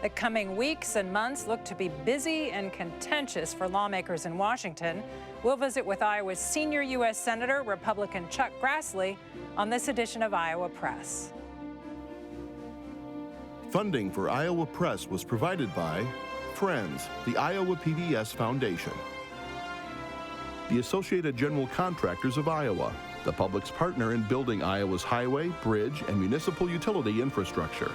The coming weeks and months look to be busy and contentious for lawmakers in Washington. We'll visit with Iowa's senior U.S. Senator, Republican Chuck Grassley, on this edition of Iowa Press. Funding for Iowa Press was provided by Friends, the Iowa PBS Foundation, the Associated General Contractors of Iowa, the public's partner in building Iowa's highway, bridge, and municipal utility infrastructure.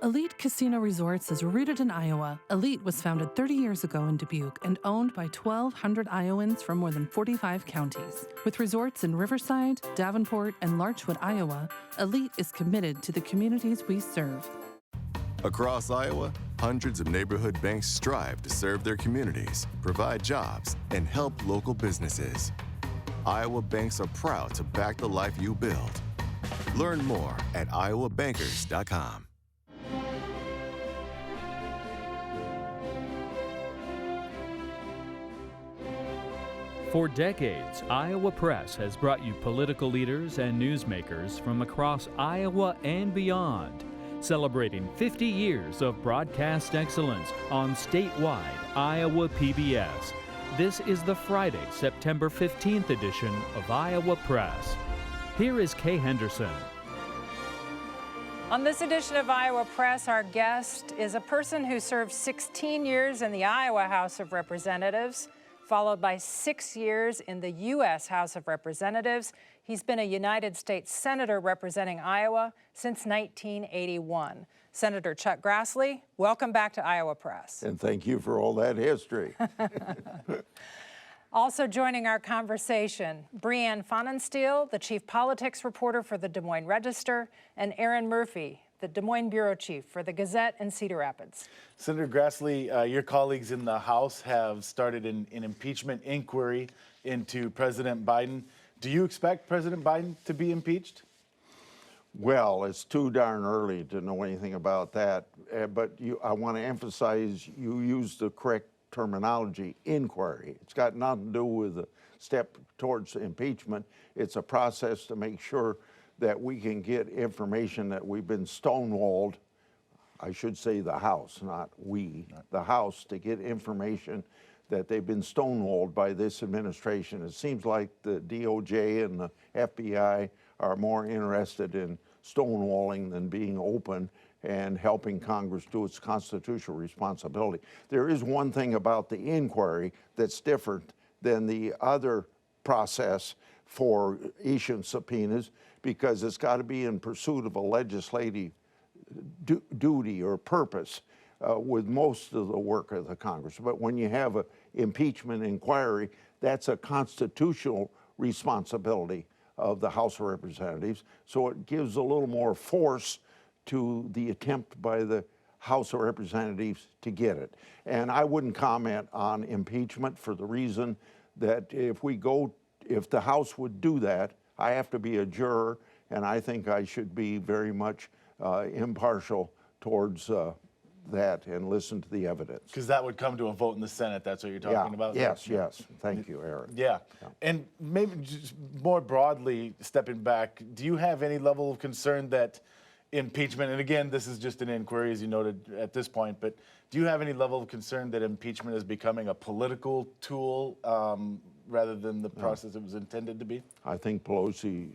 Elite Casino Resorts is rooted in Iowa. Elite was founded 30 years ago in Dubuque and owned by 1,200 Iowans from more than 45 counties. With resorts in Riverside, Davenport, and Larchwood, Iowa, Elite is committed to the communities we serve. Across Iowa, hundreds of neighborhood banks strive to serve their communities, provide jobs, and help local businesses. Iowa banks are proud to back the life you build. Learn more at iowabankers.com. For decades, Iowa Press has brought you political leaders and newsmakers from across Iowa and beyond, celebrating 50 years of broadcast excellence on statewide Iowa PBS. This is the Friday, September 15th edition of Iowa Press. Here is Kay Henderson. On this edition of Iowa Press, our guest is a person who served 16 years in the Iowa House of Representatives, followed by 6 years in the U.S. House of Representatives. He's been a United States Senator representing Iowa since 1981. Senator Chuck Grassley, welcome back to Iowa Press. And thank you for all that history. Also joining our conversation, Brianne Pfannenstiel, the chief politics reporter for the Des Moines Register, and Erin Murphy, the Des Moines bureau chief for the Gazette in Cedar Rapids. Senator Grassley, your colleagues in the House have started an impeachment inquiry into President Biden. Do you expect President Biden to be impeached? Well, it's too darn early to know anything about that. But I want to emphasize you used the correct terminology, inquiry. It's got nothing to do with a step towards impeachment. It's a process to make sure that we can get information that we've been stonewalled. I should say the House, not we, the House, to get information that they've been stonewalled by this administration. It seems like the DOJ and the FBI are more interested in stonewalling than being open and helping Congress do its constitutional responsibility. There is one thing about the inquiry that's different than the other process for issuing subpoenas, because it's got to be in pursuit of a legislative duty or purpose with most of the work of the Congress. But when you have an impeachment inquiry, that's a constitutional responsibility of the House of Representatives. So it gives a little more force to the attempt by the House of Representatives to get it. And I wouldn't comment on impeachment for the reason that if the House would do that, I have to be a juror, and I think I should be very much impartial towards that and listen to the evidence. Because that would come to a vote in the Senate, that's what you're talking about? Yes. Thank you, Erin. Yeah. And maybe just more broadly, stepping back, do you have any level of concern that impeachment, and again, this is just an inquiry, as you noted at this point, but do you have any level of concern that impeachment is becoming a political tool rather than the process it was intended to be? I think Pelosi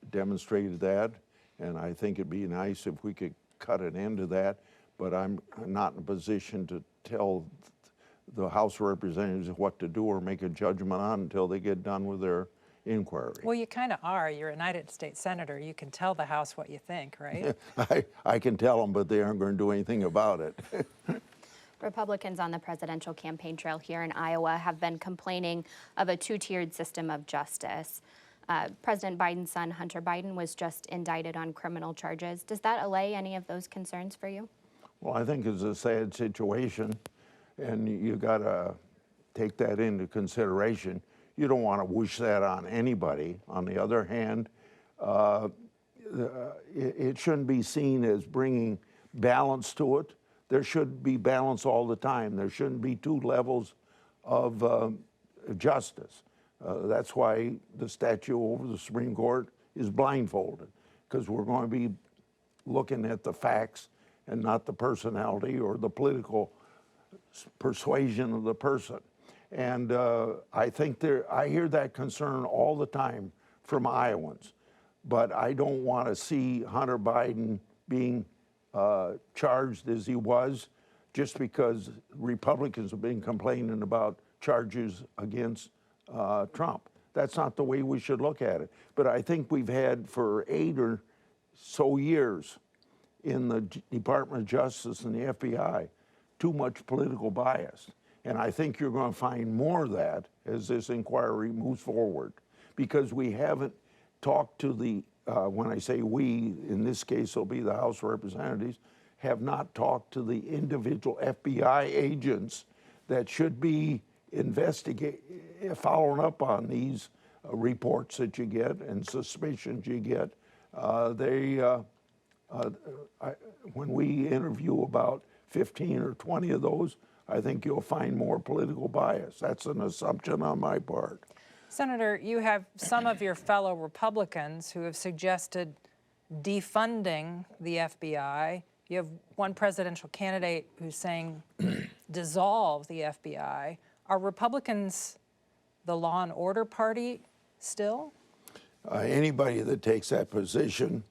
demonstrated that, and I think it'd be nice if we could cut an end to that, but I'm not in a position to tell the House of Representatives what to do or make a judgment on until they get done with their inquiry. Well, you kind of are. You're a United States Senator. You can tell the House what you think, right? I can tell them, but they aren't going to do anything about it. Republicans on the presidential campaign trail here in Iowa have been complaining of a two-tiered system of justice. President Biden's son, Hunter Biden, was just indicted on criminal charges. Does that allay any of those concerns for you? Well, I think it's a sad situation, and you got to take that into consideration. You don't want to wish that on anybody. On the other hand, it shouldn't be seen as bringing balance to it. There should be balance all the time. There shouldn't be two levels of justice. That's why the statue over the Supreme Court is blindfolded, because we're going to be looking at the facts and not the personality or the political persuasion of the person. And I think I hear that concern all the time from Iowans, but I don't want to see Hunter Biden being charged as he was just because Republicans have been complaining about charges against Trump. That's not the way we should look at it. But I think we've had for 8 or so years in the Department of Justice and the FBI too much political bias. And I think you're going to find more of that as this inquiry moves forward, because we haven't talked to the, when I say we, in this case it'll be the House of Representatives, have not talked to the individual FBI agents that should be following up on these reports that you get and suspicions you get. When we interview about 15 or 20 of those, I think you'll find more political bias. That's an assumption on my part. Senator, you have some of your fellow Republicans who have suggested defunding the FBI. You have one presidential candidate who's saying dissolve the FBI. Are Republicans the law and order party still? Anybody that takes that position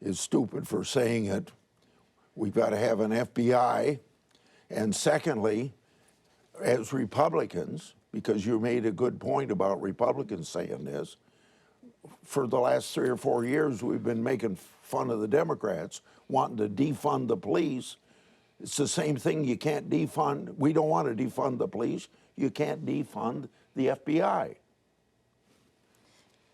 is stupid for saying it. We've got to have an FBI. And secondly, as Republicans, because you made a good point about Republicans saying this, for the last 3 or 4 years, we've been making fun of the Democrats wanting to defund the police. It's the same thing. You can't defund. We don't want to defund the police. You can't defund the FBI.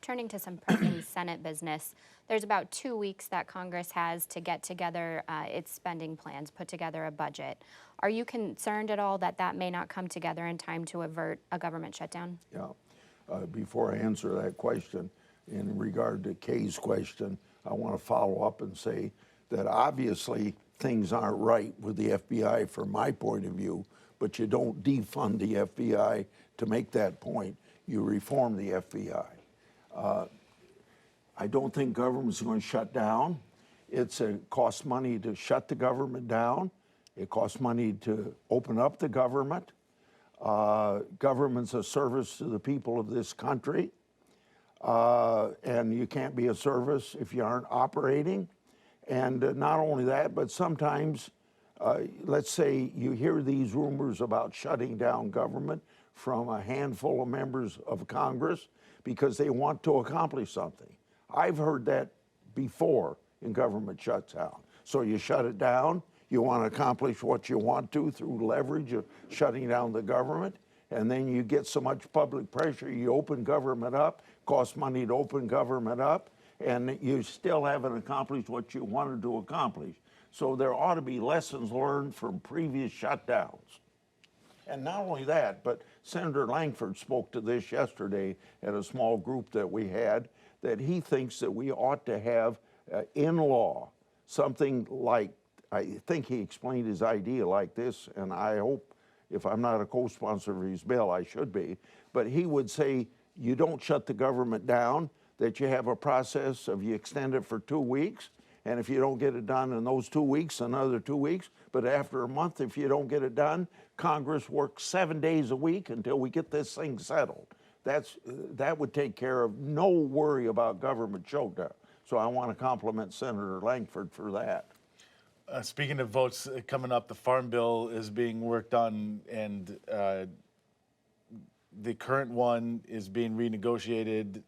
Turning to some pressing Senate business, there's about 2 weeks that Congress has to get together its spending plans, put together a budget. Are you concerned at all that that may not come together in time to avert a government shutdown? Yeah. Before I answer that question, in regard to Kay's question, I want to follow up and say that obviously things aren't right with the FBI from my point of view, but you don't defund the FBI to make that point. You reform the FBI. I don't think government's going to shut down. It costs money to shut the government down. It costs money to open up the government. Government's a service to the people of this country. And you can't be a service if you aren't operating. And not only that, but sometimes, let's say you hear these rumors about shutting down government from a handful of members of Congress because they want to accomplish something. I've heard that before in government shutdown. So you shut it down, you want to accomplish what you want to through leverage of shutting down the government, and then you get so much public pressure, you open government up, costs money to open government up, and you still haven't accomplished what you wanted to accomplish. So there ought to be lessons learned from previous shutdowns. And not only that, but Senator Langford spoke to this yesterday at a small group that we had, that he thinks that we ought to have in law something like, I think he explained his idea like this, and I hope, if I'm not a co-sponsor of his bill, I should be, but he would say you don't shut the government down, that you have a process of you extend it for 2 weeks, and if you don't get it done in those 2 weeks, another 2 weeks, but after a month, if you don't get it done, Congress works 7 days a week until we get this thing settled. That would take care of no worry about government shutdown. So I want to compliment Senator Langford for that. Speaking of votes coming up, the Farm Bill is being worked on, and the current one is being renegotiated.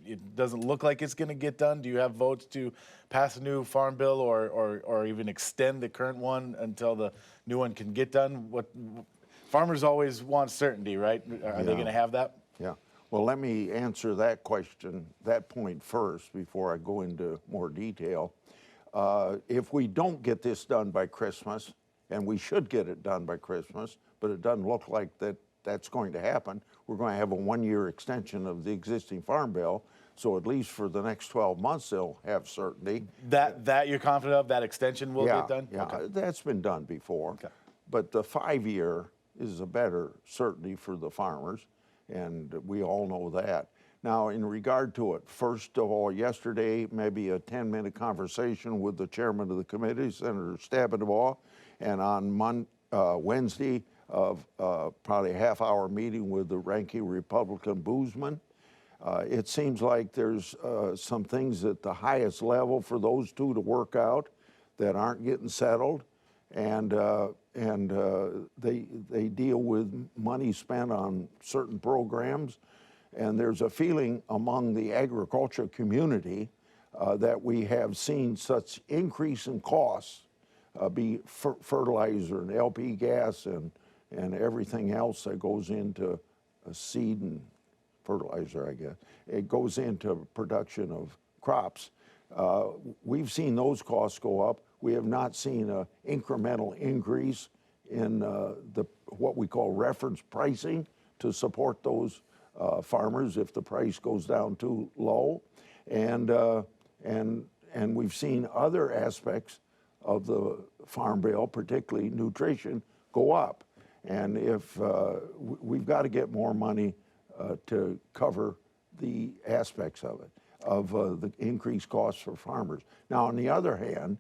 It doesn't look like it's going to get done. Do you have votes to pass a new Farm Bill or even extend the current one until the new one can get done? Farmers always want certainty, right? Are they going to have that? Yeah. Well, let me answer that question, that point first, before I go into more detail. If we don't get this done by Christmas, and we should get it done by Christmas, but it doesn't look like that's going to happen, we're going to have a 1-year extension of the existing Farm Bill. So at least for the next 12 months, they'll have certainty. That you're confident of, that extension will get done? Yeah, okay. That's been done before. Okay. But the 5-year is a better certainty for the farmers, and we all know that. Now, in regard to it, first of all, yesterday, maybe a 10-minute conversation with the chairman of the committee, Senator Stabenow, and on Wednesday, probably a half-hour meeting with the ranking Republican Boozman. It seems like there's some things at the highest level for those two to work out that aren't getting settled, and they deal with money spent on certain programs. And there's a feeling among the agriculture community that we have seen such increase in costs, be fertilizer and LP gas and everything else that goes into seed and fertilizer, I guess. It goes into production of crops. We've seen those costs go up. We have not seen an incremental increase in what we call reference pricing to support those farmers if the price goes down too low, and we've seen other aspects of the farm bill, particularly nutrition, go up. And if we've got to get more money to cover the aspects of it, of the increased costs for farmers. Now, on the other hand,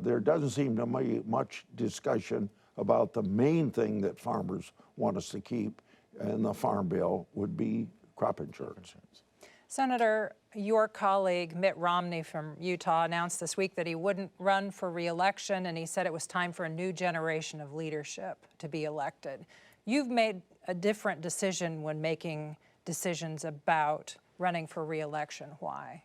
there doesn't seem to be much discussion about the main thing that farmers want us to keep in the farm bill would be crop insurance. Senator, your colleague Mitt Romney from Utah announced this week that he wouldn't run for re-election, and he said it was time for a new generation of leadership to be elected. You've made a different decision when making decisions about running for re-election. Why?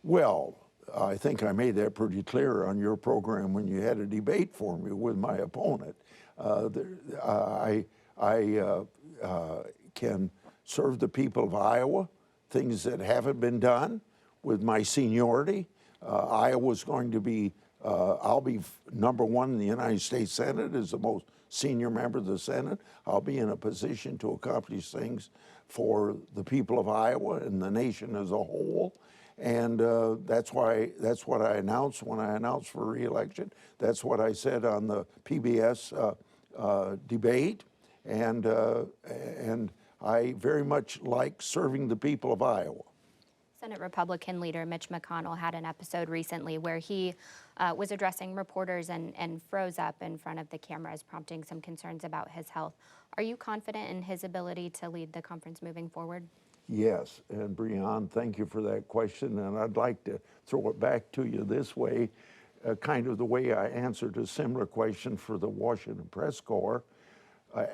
Well, I think I made that pretty clear on your program when you had a debate for me with my opponent. I can serve the people of Iowa, things that haven't been done with my seniority. Iowa's going to be, I'll be #1 in the United States Senate as the most senior member of the Senate. I'll be in a position to accomplish things for the people of Iowa and the nation as a whole. And that's what I announced when I announced for re-election. That's what I said on the PBS debate. And I very much like serving the people of Iowa. Senate Republican leader Mitch McConnell had an episode recently where he was addressing reporters and froze up in front of the cameras, prompting some concerns about his health. Are you confident in his ability to lead the conference moving forward? Yes, and Brianne, thank you for that question, and I'd like to throw it back to you this way, kind of the way I answered a similar question for the Washington Press Corps.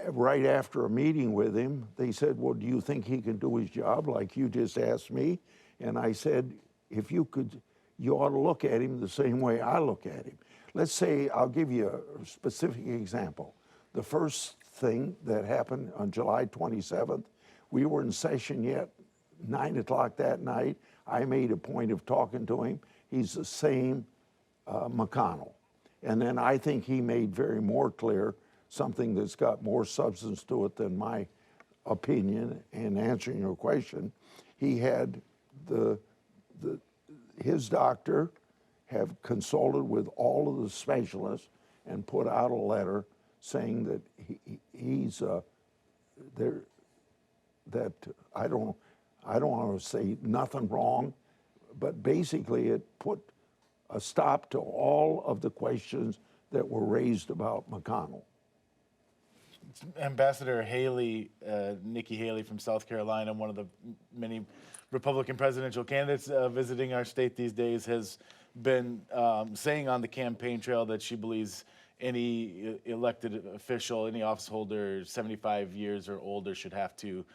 Right after a meeting with him, they said, well, do you think he can do his job like you just asked me? And I said, if you could, you ought to look at him the same way I look at him. Let's say, I'll give you a specific example. The first thing that happened on July 27th, we were in session yet, 9 o'clock that night. I made a point of talking to him. He's the same McConnell. And then I think he made very more clear something that's got more substance to it than my opinion in answering your question. He had his doctor have consulted with all of the specialists and put out a letter saying that he's there. That I don't want to say nothing wrong, but basically it put a stop to all of the questions that were raised about McConnell. Ambassador Haley, Nikki Haley from South Carolina, one of the many Republican presidential candidates visiting our state these days, has been saying on the campaign trail that she believes any elected official, any office holder 75 years or older should have to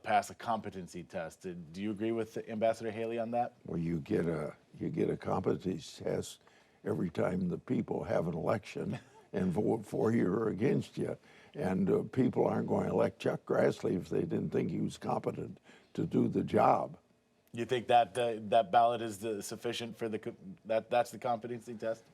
pass a competency test. Do you agree with Ambassador Haley on that? Well, you get a competency test every time the people have an election and vote for you or against you. And people aren't going to elect Chuck Grassley if they didn't think he was competent to do the job. You think that that ballot is sufficient for that's the competency test?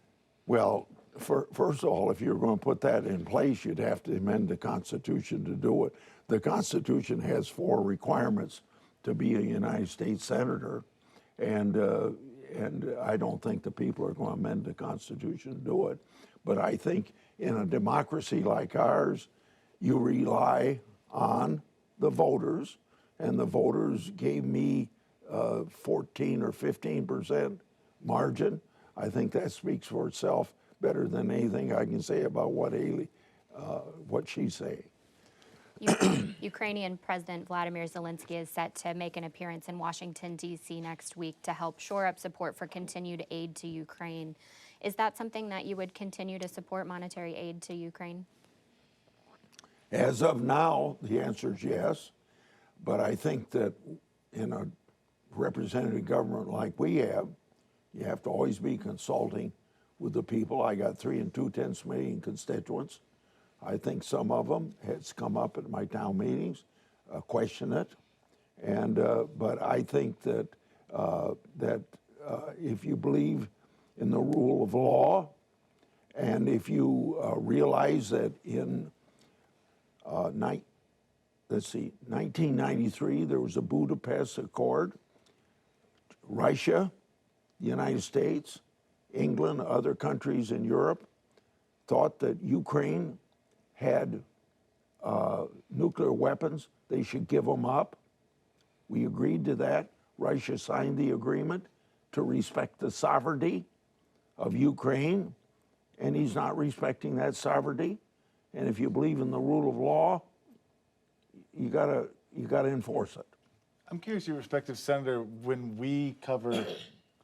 Well, first of all, if you're going to put that in place, you'd have to amend the Constitution to do it. The Constitution has 4 requirements to be a United States Senator, and I don't think the people are going to amend the Constitution to do it. But I think in a democracy like ours, you rely on the voters and the voters gave me 14 or 15% margin. I think that speaks for itself better than anything I can say about what she's saying. Ukrainian President Vladimir Zelensky is set to make an appearance in Washington, D.C. next week to help shore up support for continued aid to Ukraine. Is that something that you would continue to support, monetary aid to Ukraine? As of now, the answer is yes, but I think that in a representative government like we have, you have to always be consulting with the people. I got 3 2/10 million constituents. I think some of them has come up at my town meetings, question it, and but I think that if you believe in the rule of law, and if you realize that in 1993 there was a Budapest Accord, Russia, the United States, England, other countries in Europe thought that Ukraine had nuclear weapons, they should give them up. We agreed to that. Russia signed the agreement to respect the sovereignty of Ukraine, and he's not respecting that sovereignty. And if you believe in the rule of law, you gotta enforce it. I'm curious, your respective senator, when we cover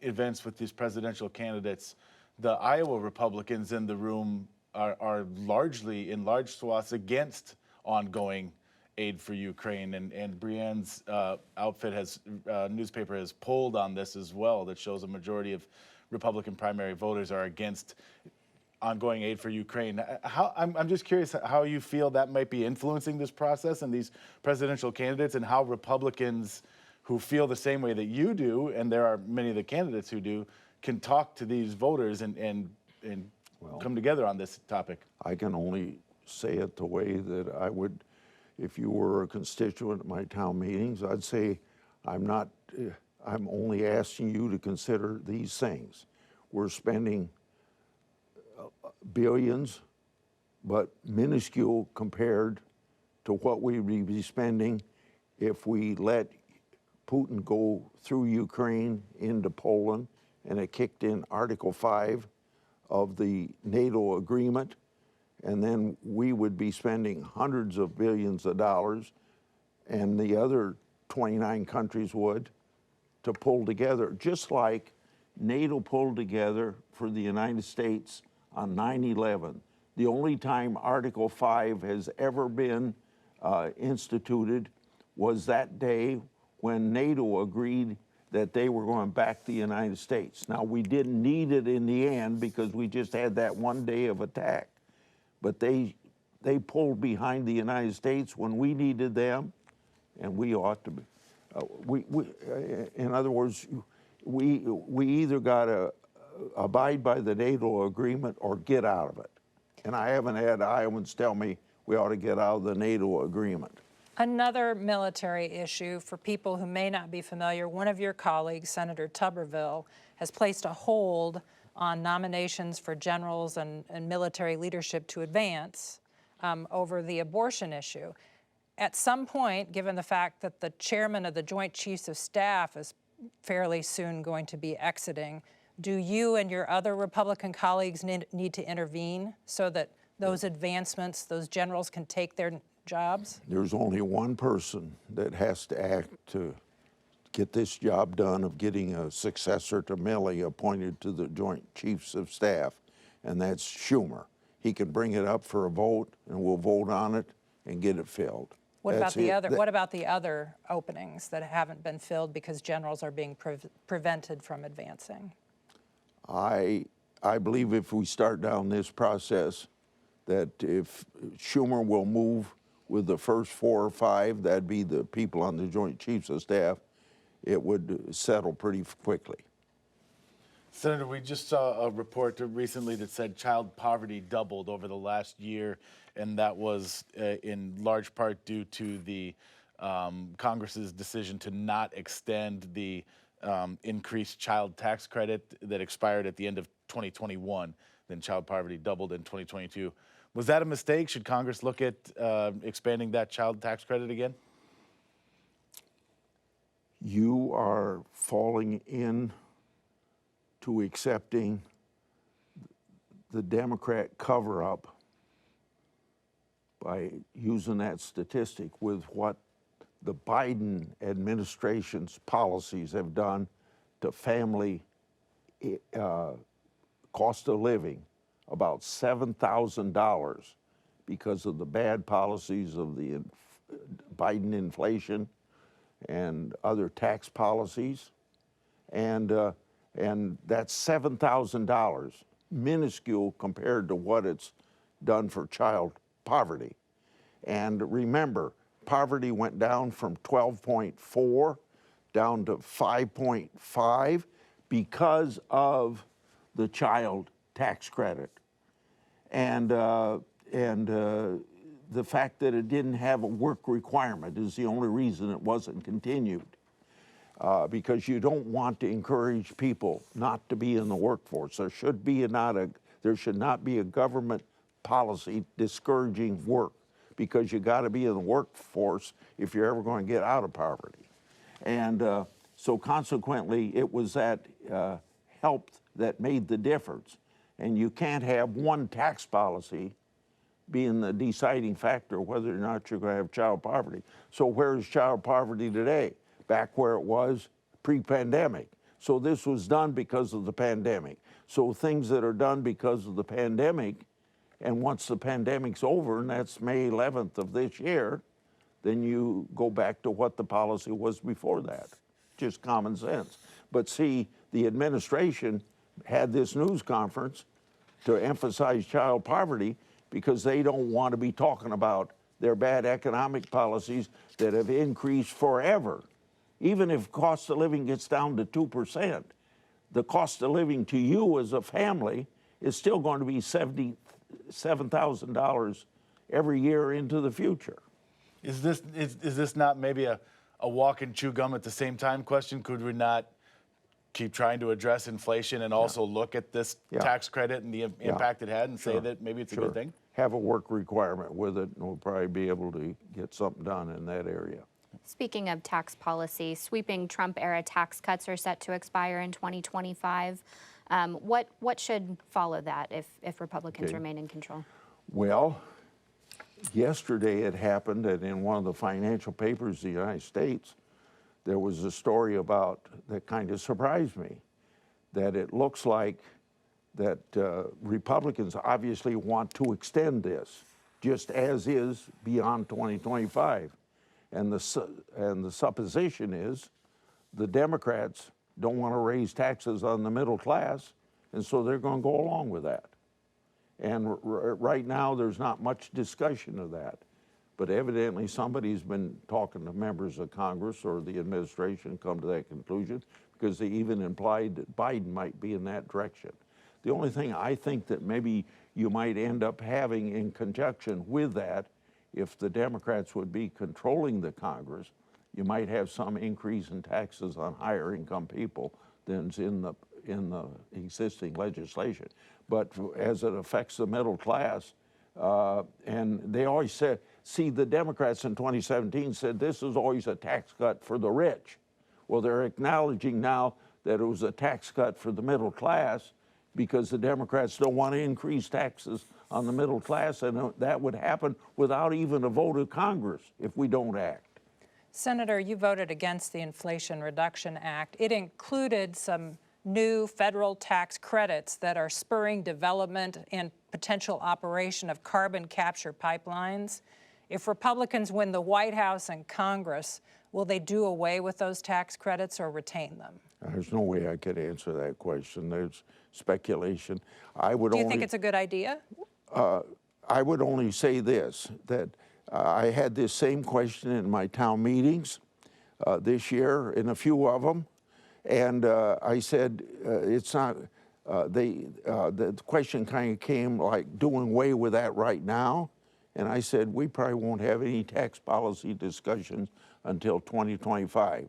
events with these presidential candidates, the Iowa Republicans in the room are largely, in large swaths, against ongoing aid for Ukraine. And Brianne's newspaper has polled on this as well, that shows a majority of Republican primary voters are against ongoing aid for Ukraine. I'm just curious how you feel that might be influencing this process and these presidential candidates, and how Republicans who feel the same way that you do, and there are many of the candidates who do, can talk to these voters and come together on this topic. I can only say it the way that I would, if you were a constituent at my town meetings, I'd say I'm only asking you to consider these things. We're spending billions, but minuscule compared to what we would be spending if we let Putin go through Ukraine into Poland, and it kicked in Article 5 of the NATO agreement, and then we would be spending hundreds of billions of dollars, and the other 29 countries would, to pull together, just like NATO pulled together for the United States on 9/11. The only time Article 5 has ever been instituted was that day when NATO agreed that they were going to back the United States. Now, we didn't need it in the end because we just had that one day of attack. But they pulled behind the United States when we needed them, and we ought to be. In other words, we either got to abide by the NATO agreement or get out of it. And I haven't had Iowans tell me we ought to get out of the NATO agreement. Another military issue for people who may not be familiar, one of your colleagues, Senator Tuberville, has placed a hold on nominations for generals and military leadership to advance over the abortion issue. At some point, given the fact that the chairman of the Joint Chiefs of Staff is fairly soon going to be exiting, do you and your other Republican colleagues need to intervene so that those advancements, those generals can take their jobs? There's only one person that has to act to get this job done of getting a successor to Milley appointed to the Joint Chiefs of Staff, and that's Schumer. He can bring it up for a vote, and we'll vote on it and get it filled. What about the other openings that haven't been filled because generals are being prevented from advancing? I believe if we start down this process, that if Schumer will move with the first 4 or 5, that'd be the people on the Joint Chiefs of Staff, it would settle pretty quickly. Senator, we just saw a report recently that said child poverty doubled over the last year, and that was in large part due to the Congress's decision to not extend the increased child tax credit that expired at the end of 2021. Then child poverty doubled in 2022. Was that a mistake? Should Congress look at expanding that child tax credit again? you are falling in to accepting the Democrat cover-up by using that statistic with what the Biden administration's policies have done to family cost of living, about $7,000 because of the bad policies of the Biden inflation and other tax policies. And that's $7,000, minuscule compared to what it's done for child poverty. And remember, poverty went down from 12.4 down to 5.5 because of the child tax credit. And the fact that it didn't have a work requirement is the only reason it wasn't continued. Because you don't want to encourage people not to be in the workforce. There should not be a government policy discouraging work, because you got to be in the workforce if you're ever going to get out of poverty. And so consequently, it was that help that made the difference. And you can't have one tax policy being the deciding factor whether or not you're going to have child poverty. So where's child poverty today? Back where it was pre-pandemic. So this was done because of the pandemic. So things that are done because of the pandemic, and once the pandemic's over, and that's May 11th of this year, then you go back to what the policy was before that. Just common sense. But see, the administration had this news conference to emphasize child poverty because they don't want to be talking about their bad economic policies that have increased forever. Even if cost of living gets down to 2%, the cost of living to you as a family is still going to be $77,000 every year into the future. Is this not maybe a walk and chew gum at the same time question? Could we not keep trying to address inflation and also look at this tax credit and the impact it had and say that maybe it's a good thing? Have a work requirement with it, and we'll probably be able to get something done in that area. Speaking of tax policy, sweeping Trump-era tax cuts are set to expire in 2025. What should follow that if Republicans remain in control? Well, yesterday it happened, and in one of the financial papers of the United States, there was a story about that kind of surprised me, that it looks like that Republicans obviously want to extend this just as is beyond 2025. And the supposition is the Democrats don't want to raise taxes on the middle class, and so they're going to go along with that. And right now, there's not much discussion of that. But evidently, somebody's been talking to members of Congress or the administration, come to that conclusion, because they even implied that Biden might be in that direction. The only thing I think that maybe you might end up having in conjunction with that, if the Democrats would be controlling the Congress, you might have some increase in taxes on higher income people than's in the existing legislation. But as it affects the middle class, and they always said, see, the Democrats in 2017 said this is always a tax cut for the rich. Well, they're acknowledging now that it was a tax cut for the middle class because the Democrats don't want to increase taxes on the middle class, and that would happen without even a vote of Congress if we don't act. Senator, you voted against the Inflation Reduction Act. It included some new federal tax credits that are spurring development and potential operation of carbon capture pipelines. If Republicans win the White House and Congress, will they do away with those tax credits or retain them? There's no way I could answer that question. There's speculation. Do you think it's a good idea? I would only say this, that I had this same question in my town meetings this year, in a few of them, and I said, it's not, the question kind of came like doing away with that right now, and I said, we probably won't have any tax policy discussions until 2025.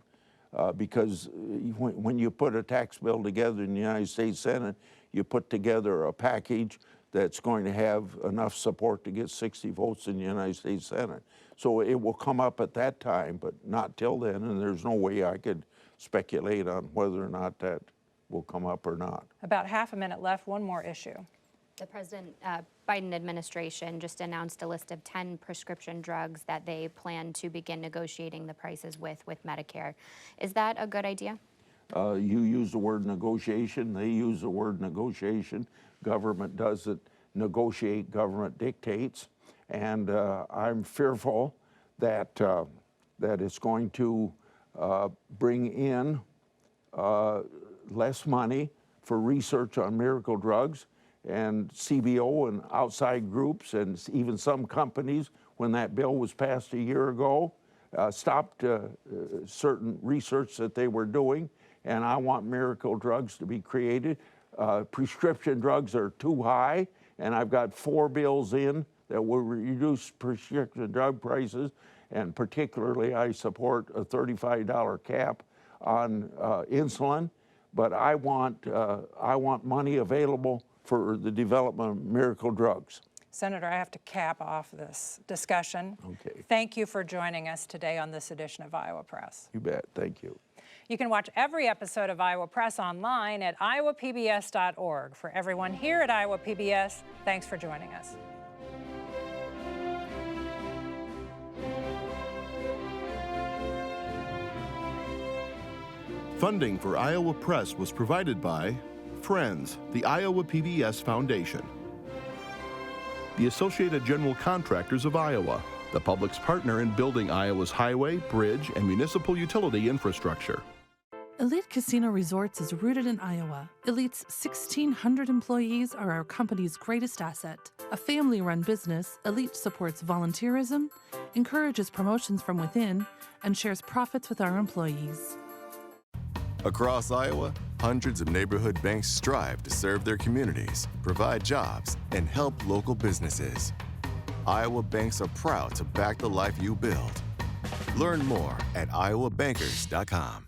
Because when you put a tax bill together in the United States Senate, you put together a package that's going to have enough support to get 60 votes in the United States Senate. So it will come up at that time, but not till then, and there's no way I could speculate on whether or not that will come up or not. About half a minute left, one more issue. The Biden administration just announced a list of 10 prescription drugs that they plan to begin negotiating the prices with Medicare. Is that a good idea? You use the word negotiation, they use the word negotiation. Government doesn't negotiate, government dictates. And I'm fearful that, that it's going to bring in less money for research on miracle drugs, and CBO and outside groups and even some companies, when that bill was passed a year ago, stopped certain research that they were doing, and I want miracle drugs to be created. Prescription drugs are too high, and I've got 4 bills in that will reduce prescription drug prices, and particularly I support a $35 cap on insulin, but I want money available for the development of miracle drugs. Senator, I have to cap off this discussion. Okay. Thank you for joining us today on this edition of Iowa Press. You bet, thank you. You can watch every episode of Iowa Press online at iowapbs.org. For everyone here at Iowa PBS, thanks for joining us. Funding for Iowa Press was provided by Friends, the Iowa PBS Foundation. The Associated General Contractors of Iowa, the public's partner in building Iowa's highway, bridge, and municipal utility infrastructure. Elite Casino Resorts is rooted in Iowa. Elite's 1,600 employees are our company's greatest asset. A family-run business, Elite supports volunteerism, encourages promotions from within, and shares profits with our employees. Across Iowa, hundreds of neighborhood banks strive to serve their communities, provide jobs, and help local businesses. Iowa banks are proud to back the life you build. Learn more at iowabankers.com.